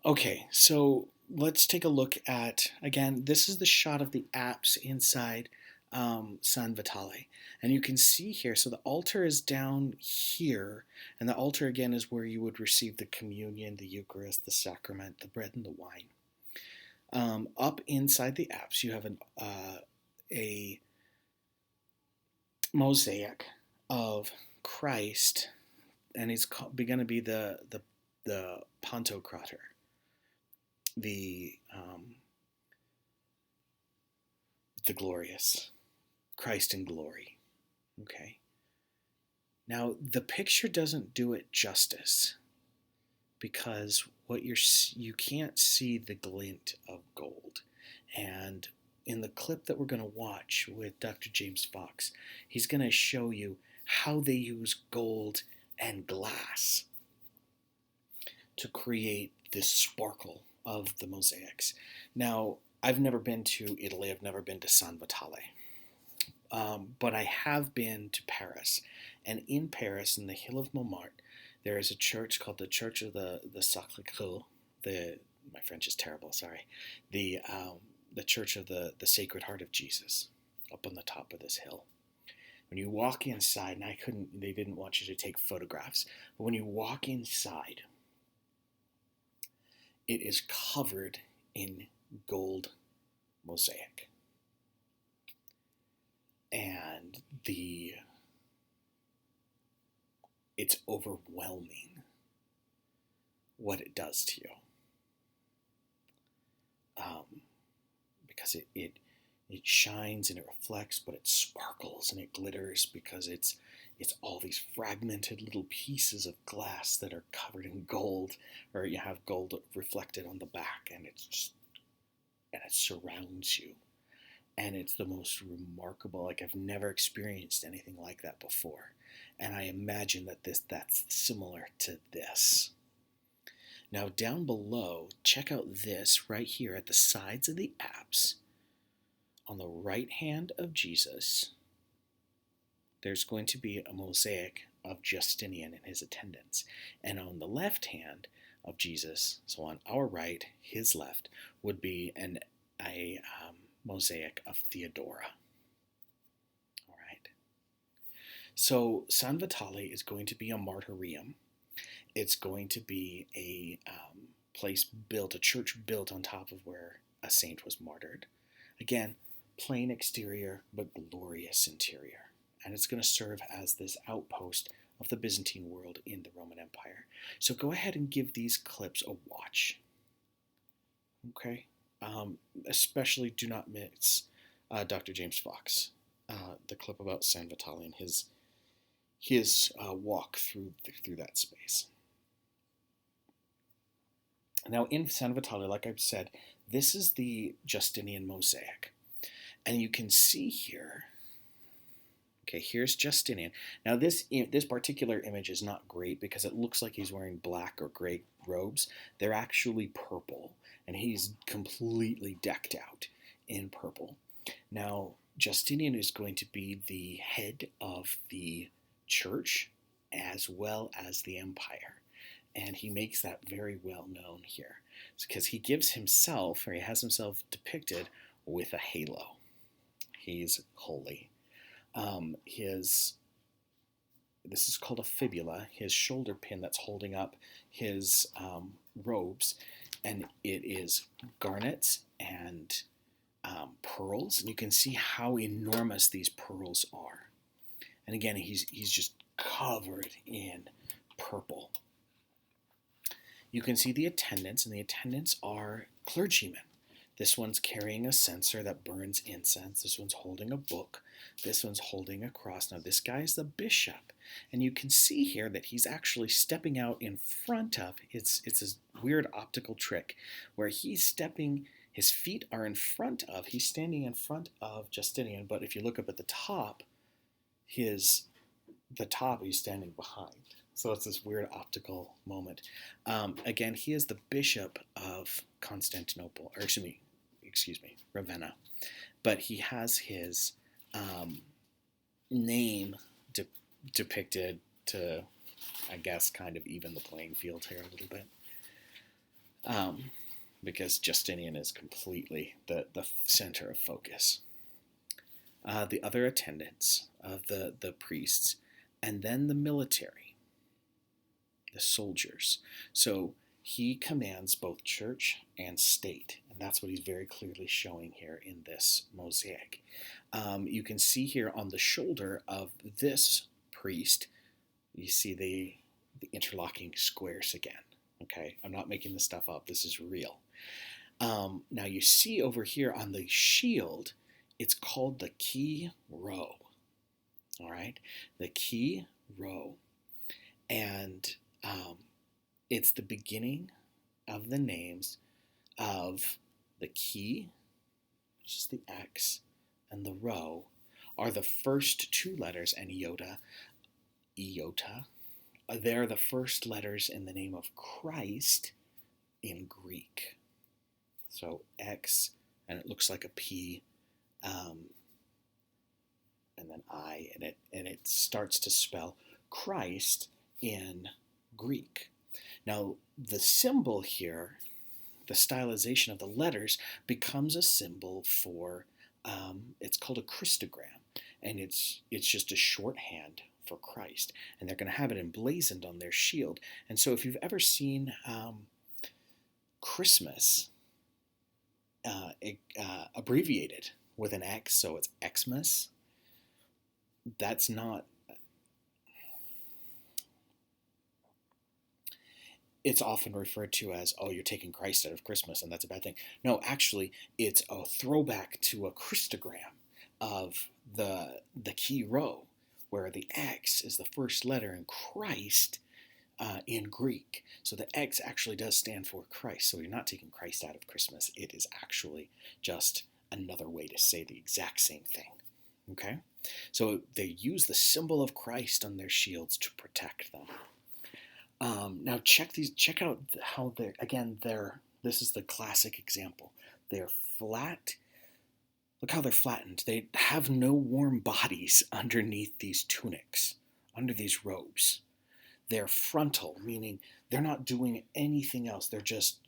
Okay, so let's take a look at, again, this is the shot of the apse inside San Vitale. And you can see here, so the altar is down here, and the altar again is where you would receive the communion, the Eucharist, the sacrament, the bread and the wine. Up inside the apse, you have a mosaic of Christ, and it's going to be the Pantocrator, the the glorious Christ in glory. Okay. Now the picture doesn't do it justice because you can't see the glint of gold, and in the clip that we're going to watch with Dr. James Fox, he's going to show you how they use gold and glass to create this sparkle of the mosaics. Now, I've never been to Italy, I've never been to San Vitale, but I have been to Paris. And in Paris, in the Hill of Montmartre, there is a church called the Church of the Sacré-Cœur. My French is terrible, sorry. The Church of the Sacred Heart of Jesus, up on the top of this hill. When you walk inside, and they didn't want you to take photographs, but when you walk inside, it is covered in gold mosaic. And it's overwhelming what it does to you. Because it shines and it reflects, but it sparkles and it glitters because it's all these fragmented little pieces of glass that are covered in gold, or you have gold reflected on the back, and it surrounds you. And it's the most remarkable, like I've never experienced anything like that before. And I imagine that's similar to this. Now down below, check out this right here at the sides of the apse. On the right hand of Jesus, there's going to be a mosaic of Justinian and his attendants. And on the left hand of Jesus, so on our right, his left, would be a mosaic of Theodora. All right. So San Vitale is going to be a martyrium. It's going to be a church built on top of where a saint was martyred. Again, plain exterior, but glorious interior. And it's going to serve as this outpost of the Byzantine world in the Roman Empire. So go ahead and give these clips a watch. Okay? Especially do not miss Dr. James Fox, the clip about San Vitale and his walk through that space. Now in San Vitale, like I've said, this is the Justinian mosaic. And you can see here, okay, here's Justinian. Now this particular image is not great because it looks like he's wearing black or gray robes. They're actually purple, and he's completely decked out in purple. Now, Justinian is going to be the head of the church as well as the empire. And he makes that very well known here. Because he has himself depicted with a halo. He's holy. This is called a fibula, his shoulder pin that's holding up his robes, and it is garnets and pearls, and you can see how enormous these pearls are. And again, he's just covered in purple. You can see the attendants, and the attendants are clergymen. This one's carrying a censer that burns incense. This one's holding a book. This one's holding a cross. Now this guy's the bishop. And you can see here that he's actually stepping out in front of, it's this weird optical trick where his feet are in front of, he's standing in front of Justinian, but if you look up at the top, he's standing behind. So it's this weird optical moment. Again, he is the bishop of Constantinople, or excuse me, Ravenna. But he has his name depicted to, I guess, kind of even the playing field here a little bit. because Justinian is completely the center of focus. The other attendants of the priests, and then the military, the soldiers. So he commands both church and state, and that's what he's very clearly showing here in this mosaic. You can see here on the shoulder of this priest, you see the interlocking squares again. Okay, I'm not making this stuff up. This is real. Now you see over here on the shield, it's called the key row. All right, the key row, and it's the beginning of the names of the key, which is the X, and the row are the first two letters, and iota, they're the first letters in the name of Christ in Greek. So X, and it looks like a P, and then I, and it starts to spell Christ in Greek. Now, the symbol here, the stylization of the letters, becomes a symbol for, it's called a Christogram, and it's just a shorthand for Christ, and they're going to have it emblazoned on their shield. And so if you've ever seen Christmas abbreviated with an X, so it's Xmas, that's not, it's often referred to as, oh, you're taking Christ out of Christmas, and that's a bad thing. No, actually, it's a throwback to a Christogram of the key row, where the X is the first letter in Christ in Greek. So the X actually does stand for Christ. So you're not taking Christ out of Christmas. It is actually just another way to say the exact same thing. Okay? So they use the symbol of Christ on their shields to protect them. Now check out how this is the classic example. They're flat. Look how they're flattened. They have no warm bodies underneath these tunics, under these robes. They're frontal, meaning they're not doing anything else. They're just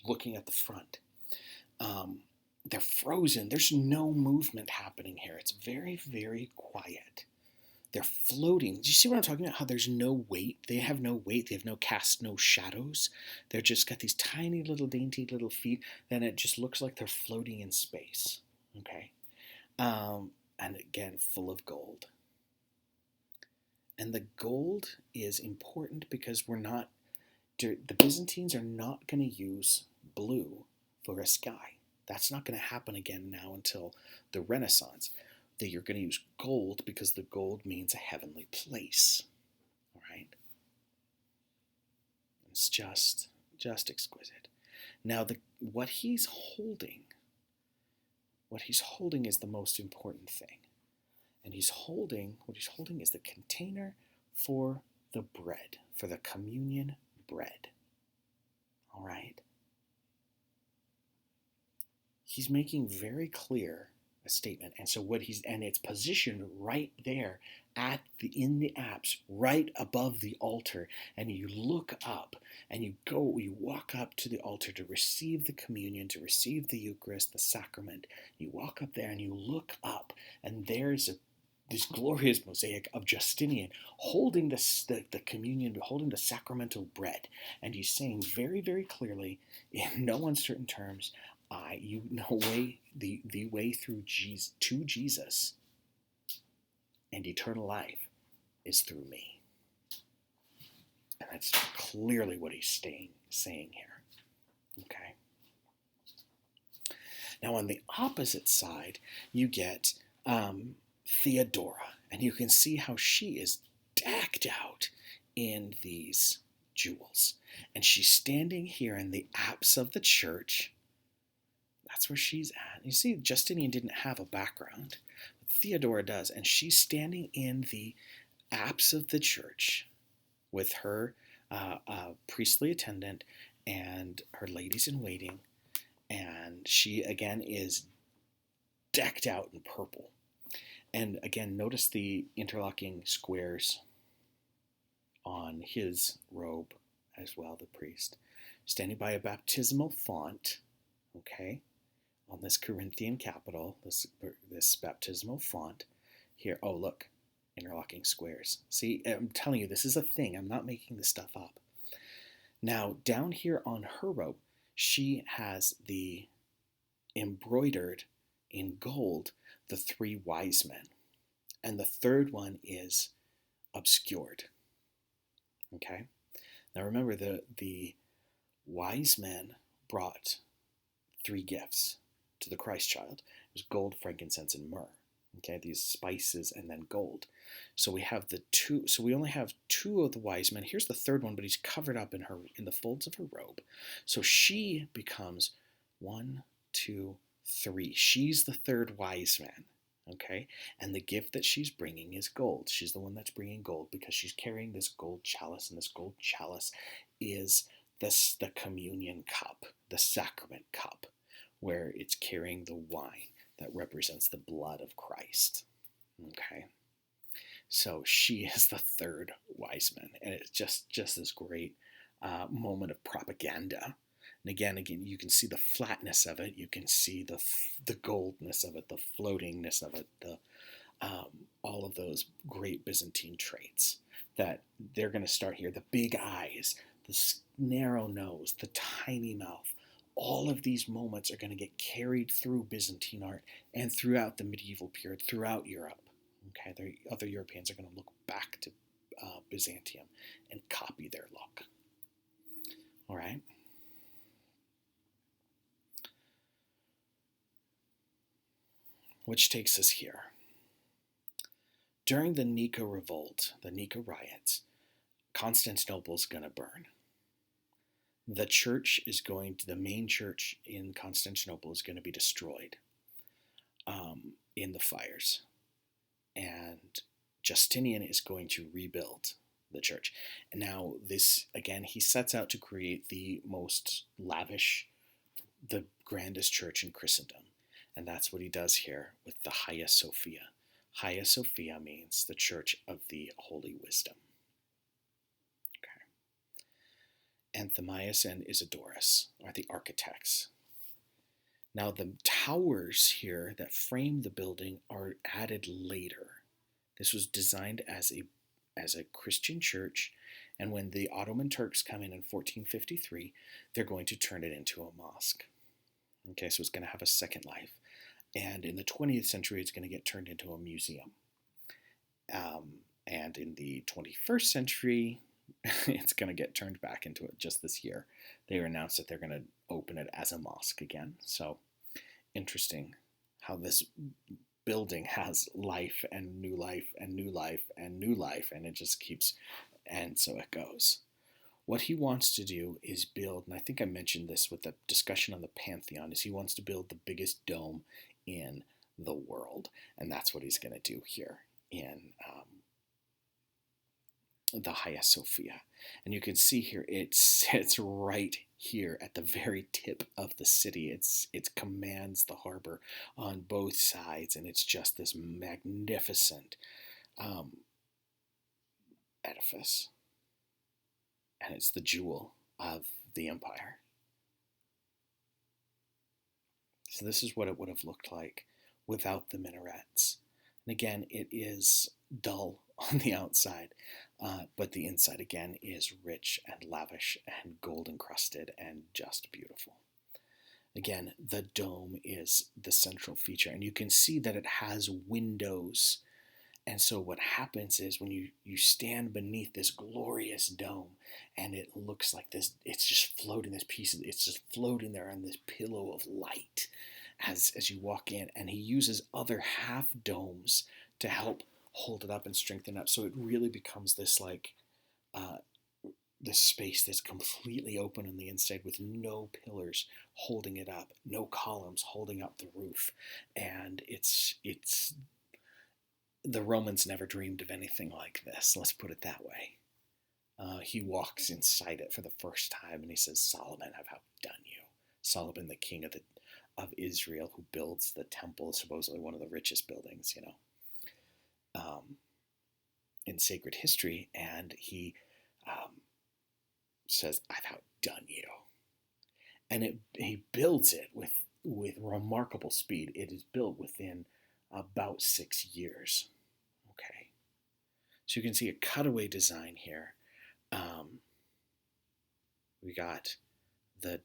looking at the front. They're frozen. There's no movement happening here. It's very, very quiet. They're floating. Do you see what I'm talking about? How there's no weight. They have no weight. They have no cast, no shadows. They're just got these tiny little dainty little feet. And it just looks like they're floating in space. Okay. And again, full of gold. And the gold is important because the Byzantines are not going to use blue for a sky. That's not going to happen again now until the Renaissance. That you're going to use gold because the gold means a heavenly place. All right? It's just exquisite. Now, what he's holding is the most important thing. And what he's holding is the container for the bread, for the communion bread. All right? He's making very clear a statement, and so it's positioned right there in the apse, right above the altar, and you look up and you walk up to the altar to receive the communion, to receive the Eucharist, the sacrament. You walk up there and you look up, and there's this glorious mosaic of Justinian holding the communion, holding the sacramental bread, and he's saying very, very clearly, in no uncertain terms, the way through to Jesus and eternal life is through me. And that's clearly what he's saying here. Okay. Now on the opposite side, you get Theodora, and you can see how she is decked out in these jewels. And she's standing here in the apse of the church. That's where she's at. You see, Justinian didn't have a background, but Theodora does, and she's standing in the apse of the church with her priestly attendant and her ladies in waiting, and she again is decked out in purple. And again, notice the interlocking squares on his robe as well, the priest, standing by a baptismal font, okay, on this Corinthian capital, this baptismal font here. Oh, look, interlocking squares. See, I'm telling you, this is a thing. I'm not making this stuff up. Now, down here on her robe, she has the embroidered in gold the three wise men. And the third one is obscured. Okay? Now remember, the wise men brought three gifts to the Christ child. It was gold, frankincense, and myrrh. Okay, these spices and then gold. So we have the two. So we only have two of the wise men. Here's the third one, but he's covered up in the folds of her robe. So she becomes 1, 2, 3. She's the third wise man. Okay, and the gift that she's bringing is gold. She's the one that's bringing gold because she's carrying this gold chalice, and this gold chalice is the communion cup, the sacrament cup, where it's carrying the wine that represents the blood of Christ. Okay, so she is the third wise man, and it's just this great moment of propaganda. And again, you can see the flatness of it. You can see the goldness of it, the floatingness of it, all of those great Byzantine traits that they're going to start here. The big eyes, the narrow nose, the tiny mouth. All of these moments are going to get carried through Byzantine art and throughout the medieval period, throughout Europe. Okay, the other Europeans are going to look back to Byzantium and copy their look. All right. Which takes us here. During the Nika Revolt, the Nika riots, Constantinople is going to burn. The main church in Constantinople is going to be destroyed in the fires. And Justinian is going to rebuild the church. And now this, again, he sets out to create the most lavish, the grandest church in Christendom. And that's what he does here with the Hagia Sophia. Hagia Sophia means the Church of the Holy Wisdom. Okay. Anthemius and Isidorus are the architects. Now the towers here that frame the building are added later. This was designed as a Christian church, and when the Ottoman Turks come in 1453, they're going to turn it into a mosque. Okay, so it's going to have a second life. And in the 20th century, it's going to get turned into a museum. And in the 21st century, it's going to get turned back into it just this year. They announced that they're going to open it as a mosque again. So interesting how this building has life and new life and new life and new life, and it just keeps, and so it goes. What he wants to do is build, and I think I mentioned this with the discussion on the Pantheon, is he wants to build the biggest dome in the world. And that's what he's going to do here in the Hagia Sophia. And you can see here, it sits right here at the very tip of the city. It commands the harbor on both sides, and it's just this magnificent edifice. And it's the jewel of the empire. So this is what it would have looked like without the minarets. And again, it is dull on the outside, but the inside again is rich and lavish and gold encrusted and just beautiful. Again, the dome is the central feature, and you can see that it has windows. And so what happens is when you stand beneath this glorious dome, and it looks like this, it's just floating, it's just floating there on this pillow of light as you walk in. And he uses other half domes to help hold it up and strengthen it up. So it really becomes this this space that's completely open on the inside with no pillars holding it up, no columns holding up the roof. And it's the Romans never dreamed of anything like this, let's put it that way. He walks inside it for the first time, and he says, Solomon, I've outdone you. Solomon, the king of Israel, who builds the temple, supposedly one of the richest buildings, in sacred history. And he says, I've outdone you. And he builds it with remarkable speed. It is built within about 6 years. Okay. So you can see a cutaway design here. We got the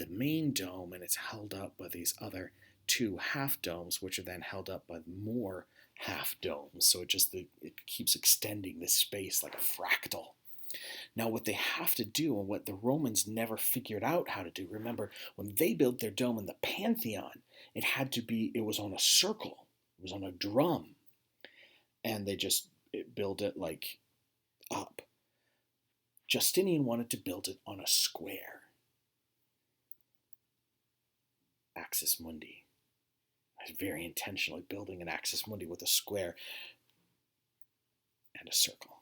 main dome, and it's held up by these other 2 half domes, which are then held up by more half domes. So it keeps extending this space like a fractal. Now, what they have to do, and what the Romans never figured out how to do, remember, when they built their dome in the Pantheon, it was on a circle, it was on a drum, and they just built it like up. Justinian wanted to build it on a square, axis mundi. Very intentionally building an axis mundi with a square and a circle.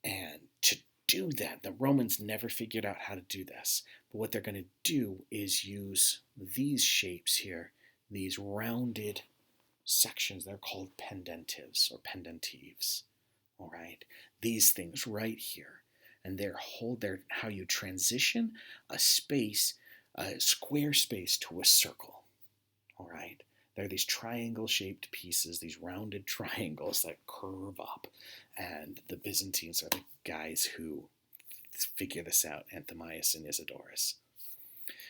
And to do that, the Romans never figured out how to do this. But what they're going to do is use these shapes here, these rounded sections. They're called pendentives or pendentives. All right, these things right here, and they're how you transition a space, a square space, to a circle. All right, they're these triangle-shaped pieces, these rounded triangles that curve up, and the Byzantines are the guys who figure this out, Anthemius and Isidorus.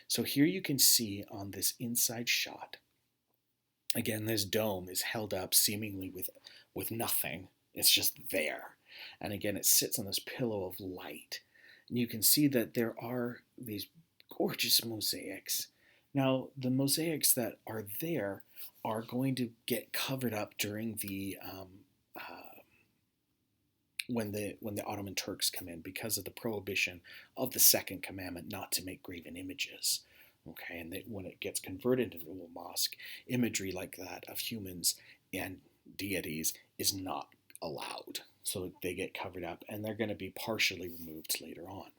So here you can see on this inside shot, again, this dome is held up seemingly with nothing. It's just there. And again, it sits on this pillow of light. And you can see that there are these gorgeous mosaics. Now, the mosaics that are there are going to get covered up during the when the Ottoman Turks come in, because of the prohibition of the second commandment not to make graven images. Okay, and when it gets converted into a mosque, imagery like that of humans and deities is not allowed. So they get covered up, and they're going to be partially removed later on.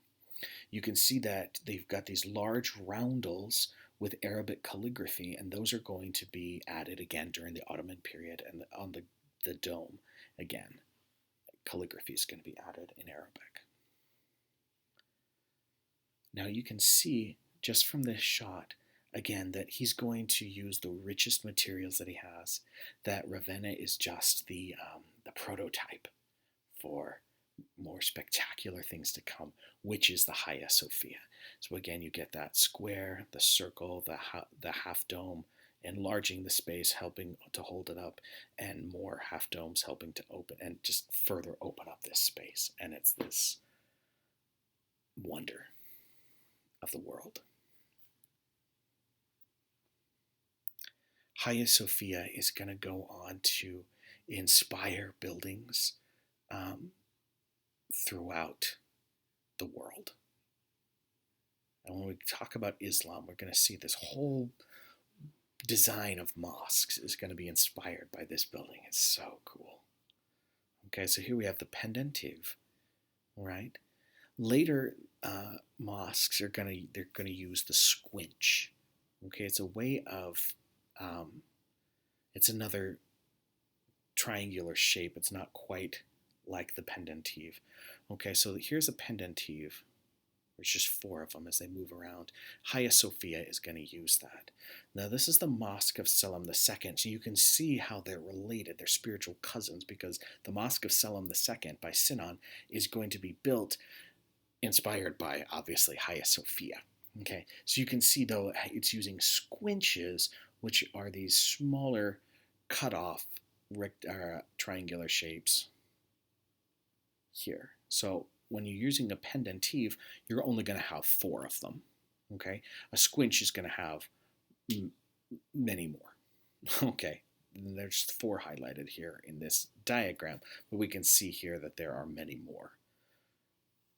You can see that they've got these large roundels with Arabic calligraphy, and those are going to be added again during the Ottoman period, and on the dome, again, calligraphy is going to be added in Arabic. Now you can see just from this shot, again, that he's going to use the richest materials that he has, that Ravenna is just the prototype for more spectacular things to come, which is the Hagia Sophia. So again, you get that square, the circle, the half dome, enlarging the space, helping to hold it up, and more half domes helping to open and just further open up this space. And it's this wonder of the world. Hagia Sophia is going to go on to inspire buildings throughout the world. And when we talk about Islam, we're going to see this whole design of mosques is going to be inspired by this building. It's so cool. Okay, so here we have the pendentive, right? Later mosques they're going to use the squinch. Okay, it's a way of it's another triangular shape. It's not quite like the pendentive. Okay, so here's a pendentive. There's just 4 of them as they move around. Hagia Sophia is going to use that. Now, this is the Mosque of Selim II. So you can see how they're related. They're spiritual cousins, because the Mosque of Selim II by Sinan is going to be built inspired by, obviously, Hagia Sophia. Okay, so you can see, though, it's using squinches, which are these smaller cut-off triangular shapes here. So when you're using a pendentive, you're only going to have 4 of them. Okay, a squinch is going to have many more. Okay, and there's 4 highlighted here in this diagram, but we can see here that there are many more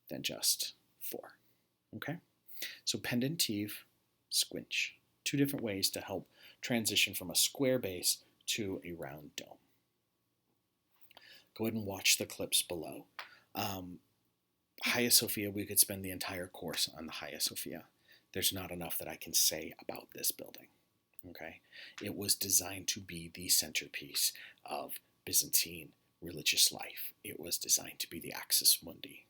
than just 4. Okay, so pendentive, squinch, 2 different ways to help transition from a square base to a round dome. Go ahead and watch the clips below. Hagia Sophia, we could spend the entire course on the Hagia Sophia. There's not enough that I can say about this building. Okay, it was designed to be the centerpiece of Byzantine religious life. It was designed to be the axis mundi.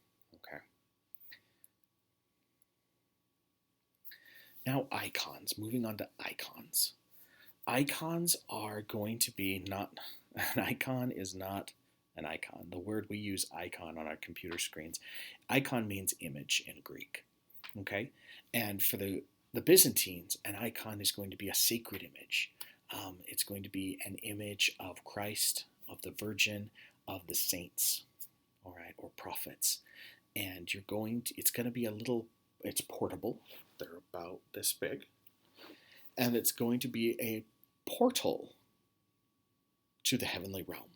icons. Moving on to icons. Icons are going to be not, an icon is not an icon. The word we use, icon, on our computer screens, icon means image in Greek. Okay? And for the Byzantines, an icon is going to be a sacred image. It's going to be an image of Christ, of the Virgin, of the saints, all right, or prophets. And it's going to be it's portable. They're about this big. And it's going to be a portal to the heavenly realm.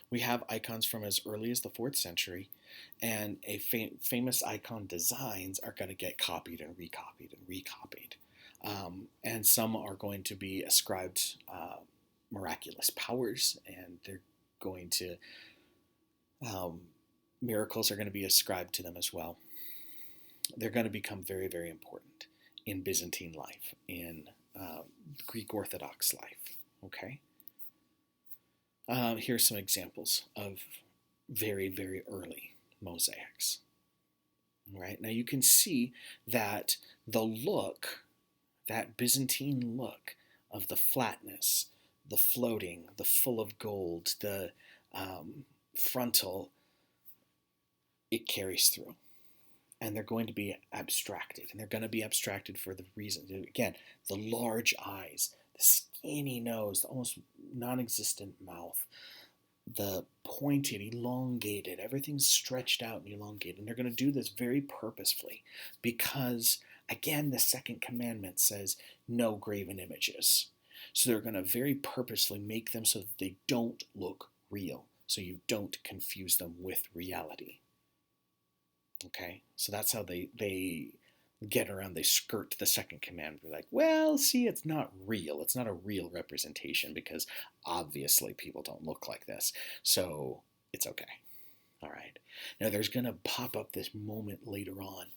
We have icons from as early as the 4th century, and famous icon designs are going to get copied and recopied and recopied. And some are going to be ascribed miraculous powers, and they're going to, miracles are going to be ascribed to them as well. They're going to become very, very important in Byzantine life, in Greek Orthodox life, okay? Here's some examples of very, very early mosaics. All right, now you can see that that Byzantine look of the flatness, the floating, the full of gold, the frontal, it carries through. And they're going to be abstracted. And they're going to be abstracted for the reason, again, the large eyes, the skinny nose, the almost non-existent mouth, the pointed, elongated, everything's stretched out and elongated. And they're going to do this very purposefully because, again, the second commandment says no graven images. So they're going to very purposely make them so that they don't look real, so you don't confuse them with reality. Okay, so that's how they get around, they skirt the second commandment. They're like, well, see, it's not real. It's not a real representation because obviously people don't look like this. So it's okay. All right. Now there's going to pop up this moment later on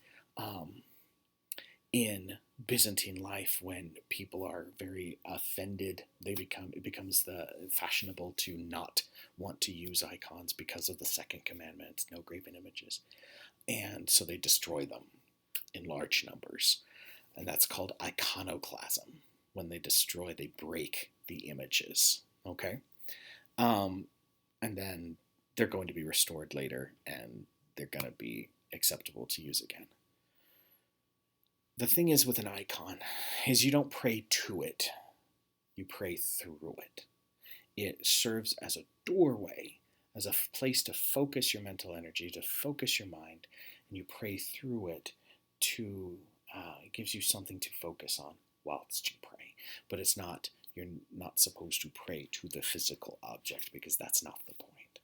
in Byzantine life when people are very offended. It becomes fashionable to not want to use icons because of the second commandment, no graven images. And so they destroy them in large numbers. And that's called iconoclasm. When they destroy, they break the images. Okay? And then they're going to be restored later, and they're going to be acceptable to use again. The thing is with an icon is you don't pray to it. You pray through it. It serves as a doorway, as a place to focus your mental energy, to focus your mind, and you pray through it it gives you something to focus on whilst you pray. But you're not supposed to pray to the physical object because that's not the point.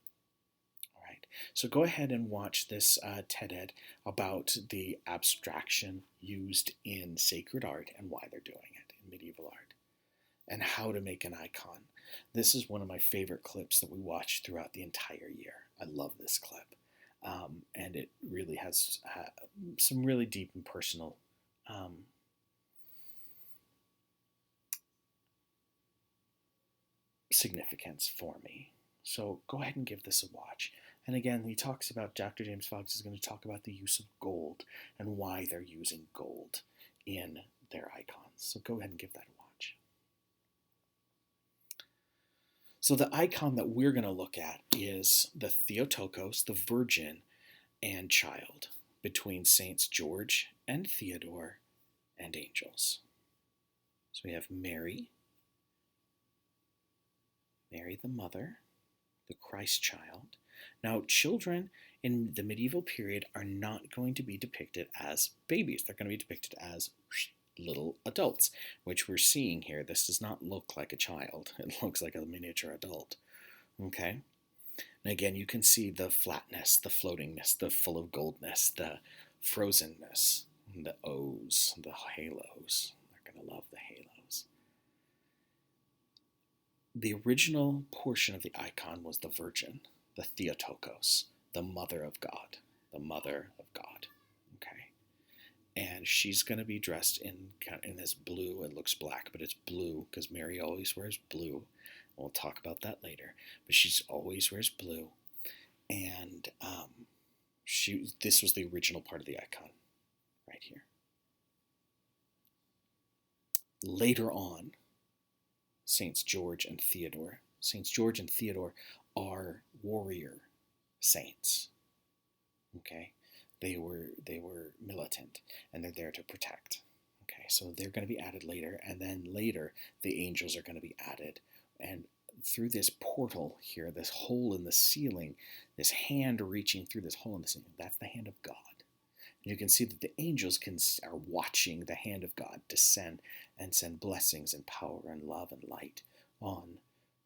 All right, so go ahead and watch this TED-Ed about the abstraction used in sacred art and why they're doing it in medieval art, and how to make an icon. This is one of my favorite clips that we watch throughout the entire year. I love this clip. And it really has some really deep and personal significance for me. So go ahead and give this a watch. And again, Dr. James Fox is going to talk about the use of gold and why they're using gold in their icons. So go ahead and give that a watch. So the icon that we're going to look at is the Theotokos, the Virgin and Child, between Saints George and Theodore and angels. So we have Mary the mother, the Christ child. Now, children in the medieval period are not going to be depicted as babies. They're going to be depicted as little adults, which we're seeing here. This does not look like a child. It looks like a miniature adult. Okay? And again, you can see the flatness, the floatingness, the full of goldness, the frozenness, the O's, the halos. They're going to love the halos. The original portion of the icon was the Virgin, the Theotokos, the Mother of God, the Mother of God. Okay? And she's going to be dressed in this blue. It looks black, but it's blue because Mary always wears blue. We'll talk about that later. But she always wears blue. And this was the original part of the icon right here. later on, Saints George and Theodore. Saints George and Theodore are warrior saints. Okay, they were militant, and they're there to protect. Okay, so they're going to be added later, and then later the angels are going to be added, and through this portal here, this hole in the ceiling, this hand reaching through this hole in the ceiling, that's the hand of God. And you can see that the angels are watching the hand of God descend and send blessings and power and love and light on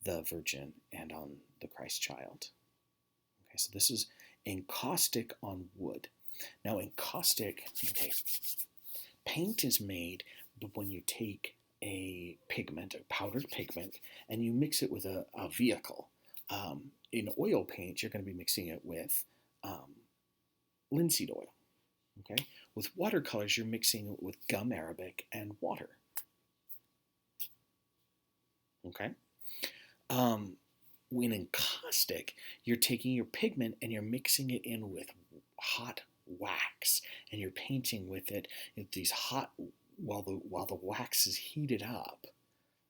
the Virgin and on the Christ child. Okay, so this is encaustic on wood. Now, encaustic, okay, paint is made when you take a pigment, a powdered pigment, and you mix it with a vehicle. In oil paint, you're going to be mixing it with linseed oil. Okay, with watercolors, you're mixing it with gum arabic and water. Okay. When encaustic, you're taking your pigment and you're mixing it in with hot wax, and you're painting with it these hot while the wax is heated up,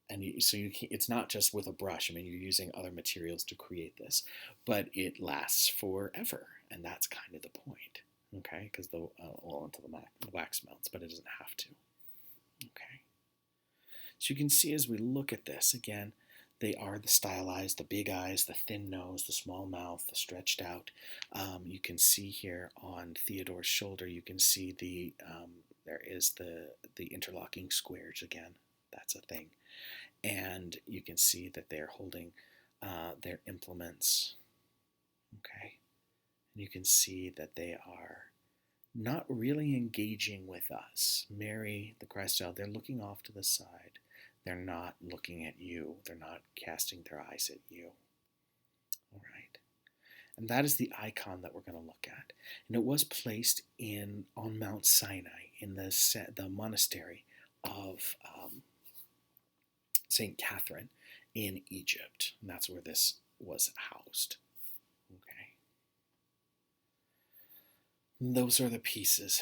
and it's not just with a brush. I mean, you're using other materials to create this, but it lasts forever, and that's kind of the point. Okay, because the until the wax melts, but it doesn't have to. Okay, so you can see as we look at this again. They are the stylized, the big eyes, the thin nose, the small mouth, the stretched out. You can see here on Theodore's shoulder, you can see there is the interlocking squares again. That's a thing. And you can see that they're holding their implements. Okay. And you can see that they are not really engaging with us. Mary, the Christ child, they're looking off to the side. They're not looking at you. They're not casting their eyes at you. All right. And that is the icon that we're going to look at. And it was placed on Mount Sinai in the monastery of St. Catherine in Egypt. And that's where this was housed. Okay. And those are the pieces.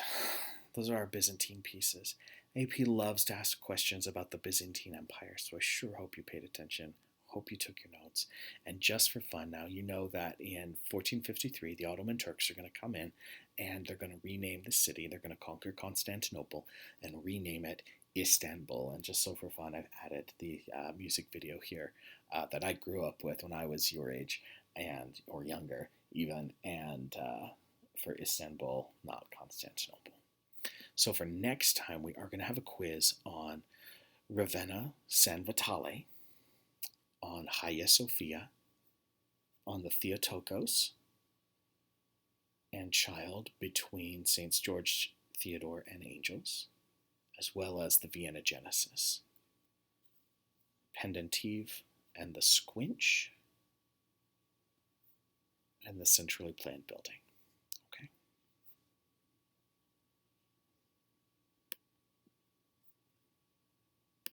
Those are our Byzantine pieces. AP loves to ask questions about the Byzantine Empire, so I sure hope you paid attention. Hope you took your notes. And just for fun, now you know that in 1453, the Ottoman Turks are going to come in and they're going to rename the city. They're going to conquer Constantinople and rename it Istanbul. And just so for fun, I've added the music video here that I grew up with when I was your age or younger even, and for Istanbul, not Constantinople. So for next time, we are going to have a quiz on Ravenna San Vitale, on Hagia Sophia, on the Theotokos, and child between Saints George, Theodore, and angels, as well as the Vienna Genesis, pendentive and the squinch, and the centrally planned building.